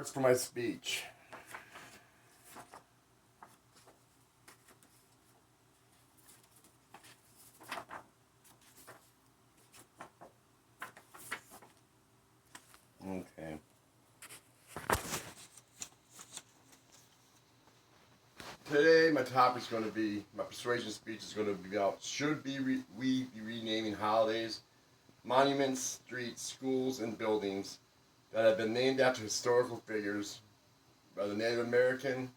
Words for my speech. Okay. Today, my topic is going to be, my persuasion speech is going to be about, should we be renaming holidays, monuments, streets, schools, and buildings that have been named after historical figures, whether Native American,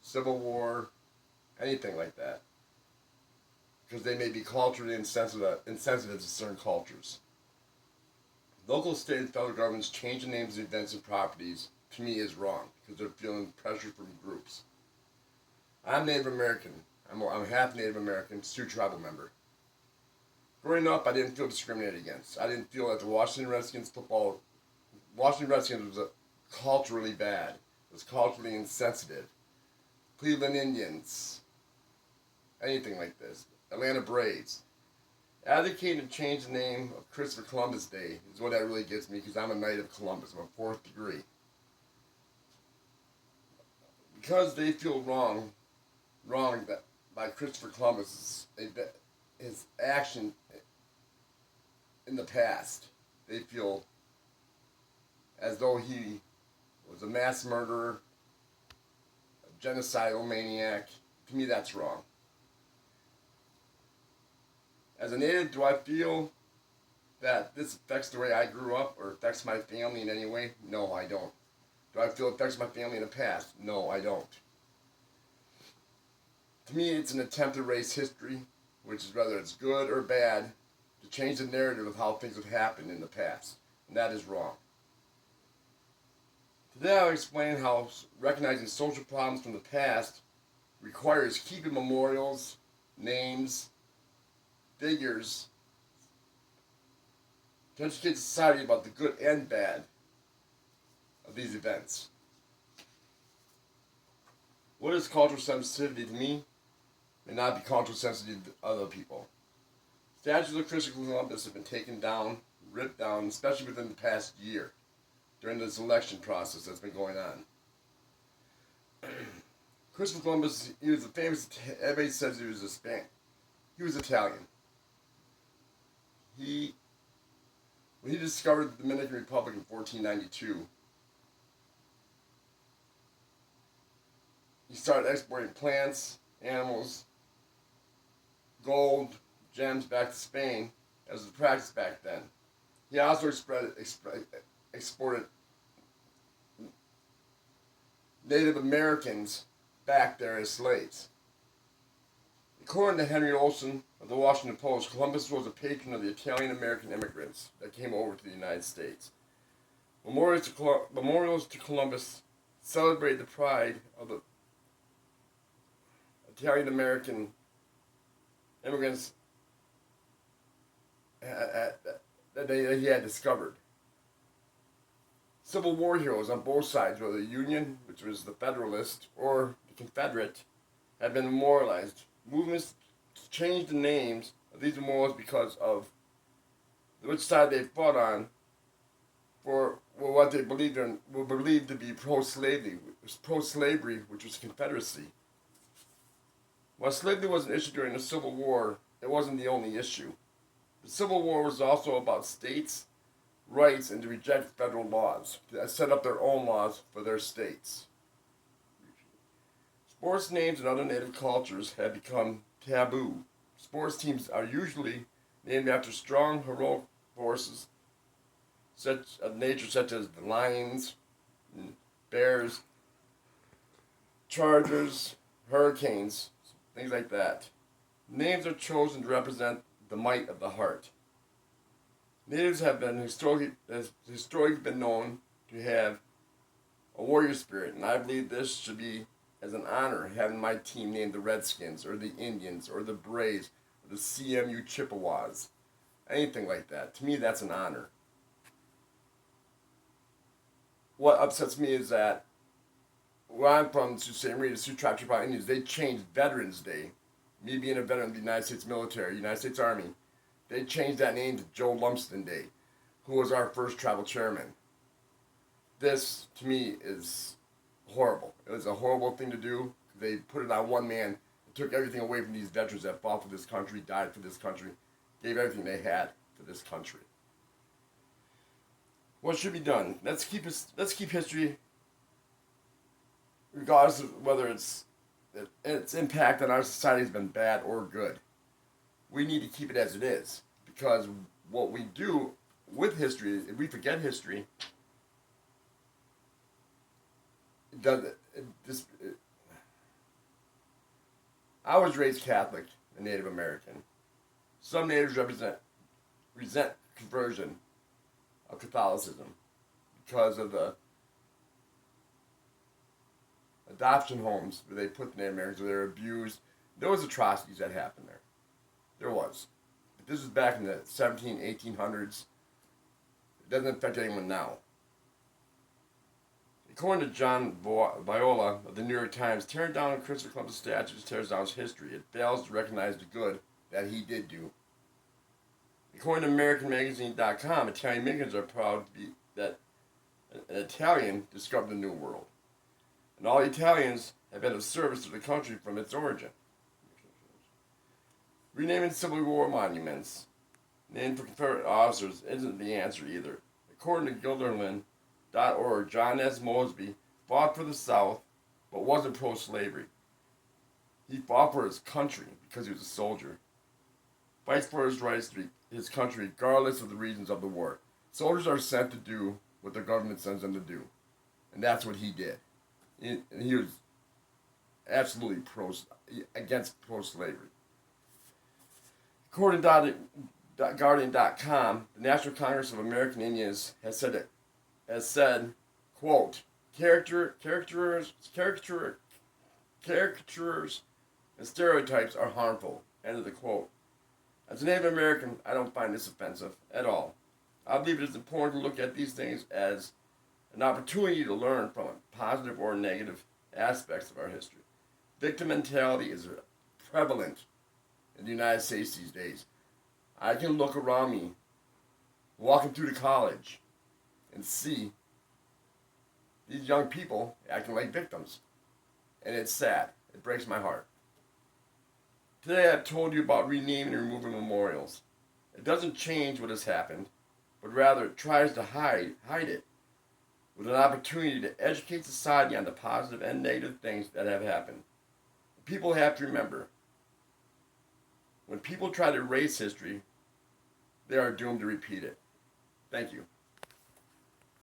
Civil War, anything like that. Because they may be culturally insensitive to certain cultures. Local, state, and federal governments change the names of events and properties, to me, is wrong, because they're feeling pressure from groups. I'm Native American. I'm half Native American, Sioux tribal member. Growing up, I didn't feel discriminated against. I didn't feel that the Washington Redskins was culturally bad. It was culturally insensitive. Cleveland Indians, anything like this. Atlanta Braves. Advocating to change the name of Christopher Columbus Day is what that really gets me, because I'm a native Columbus. I'm a fourth degree. Because they feel wrong that by Christopher Columbus, his action in the past, they feel as though he was a mass murderer, a genocidal maniac. To me, that's wrong. As a native, do I feel that this affects the way I grew up or affects my family in any way? No, I don't. Do I feel it affects my family in the past? No, I don't. To me, it's an attempt to erase history, which is whether it's good or bad, to change the narrative of how things have happened in the past. And that is wrong. Today I'll explain how recognizing social problems from the past requires keeping memorials, names, figures, to educate society about the good and bad of these events. What is cultural sensitivity to me may not be cultural sensitive to other people. Statues of Christopher Columbus have been taken down, ripped down, especially within the past year, during this election process that's been going on. Christopher Columbus, he was a famous, everybody says he was he was Italian. When he discovered the Dominican Republic in 1492, he started exporting plants, animals, gold, gems back to Spain, as was the practice back then. He also exported Native Americans back there as slaves. According to Henry Olson of the Washington Post, Columbus was a patron of the Italian-American immigrants that came over to the United States. Memorials to Columbus celebrate the pride of the Italian-American immigrants that he had discovered. Civil War heroes on both sides, whether the Union, which was the Federalist, or the Confederate, have been memorialized. Movements changed the names of these memorials because of which side they fought on for what they were believed to be pro-slavery, which was Confederacy. While slavery was an issue during the Civil War, it wasn't the only issue. The Civil War was also about states' rights and to reject federal laws, to set up their own laws for their states. Sports names in other native cultures have become taboo. Sports teams are usually named after strong, heroic forces of nature, such as the lions, bears, chargers, hurricanes, things like that. Names are chosen to represent the might of the heart. Natives have been historically been known to have a warrior spirit, and I believe this should be as an honor, having my team named the Redskins, or the Indians, or the Braves, or the CMU Chippewas, anything like that. To me, that's an honor. What upsets me is that where I'm from, Sault Ste. Marie, the Sioux Tribe Chippewa Indians, they changed Veterans Day. Me being a veteran of the United States military, United States Army, they changed that name to Joe Lumsden Day, who was our first tribal chairman. this to me is horrible. It was a horrible thing to do. They put it on one man, took everything away from these veterans that fought for this country, died for this country, gave everything they had for this country. What should be done? Let's keep history, regardless of whether its impact on our society has been bad or good. We need to keep it as it is, because what we do with history, if we forget history, I was raised Catholic and Native American. Some natives resent conversion of Catholicism because of the adoption homes where they put the Native Americans, where they were abused. There was atrocities that happened there. There was. But this was back in the 1800s. It doesn't affect anyone now. According to John Viola of the New York Times, tearing down Christopher Columbus' statues tears down his history. It fails to recognize the good that he did do. According to AmericanMagazine.com, Italian immigrants are proud to be that an Italian discovered the New World. And all Italians have been of service to the country from its origin. Renaming Civil War monuments named for Confederate officers isn't the answer either. According to Gilderland.org, John S. Mosby fought for the South, but wasn't pro-slavery. He fought for his country because he was a soldier. Fights for his rights to his country regardless of the reasons of the war. Soldiers are sent to do what their government sends them to do. And that's what he did. And he was absolutely against pro-slavery. According to Guardian.com, the National Congress of American Indians has said, quote, caricatures and stereotypes are harmful, end of the quote. As a Native American, I don't find this offensive at all. I believe it is important to look at these things as an opportunity to learn from positive or negative aspects of our history. Victim mentality is prevalent in the United States these days. I can look around me, walking through the college, and see these young people acting like victims. And it's sad. It breaks my heart. Today I've told you about renaming and removing memorials. It doesn't change what has happened, but rather it tries to hide it with an opportunity to educate society on the positive and negative things that have happened. People have to remember, when people try to erase history, they are doomed to repeat it. Thank you.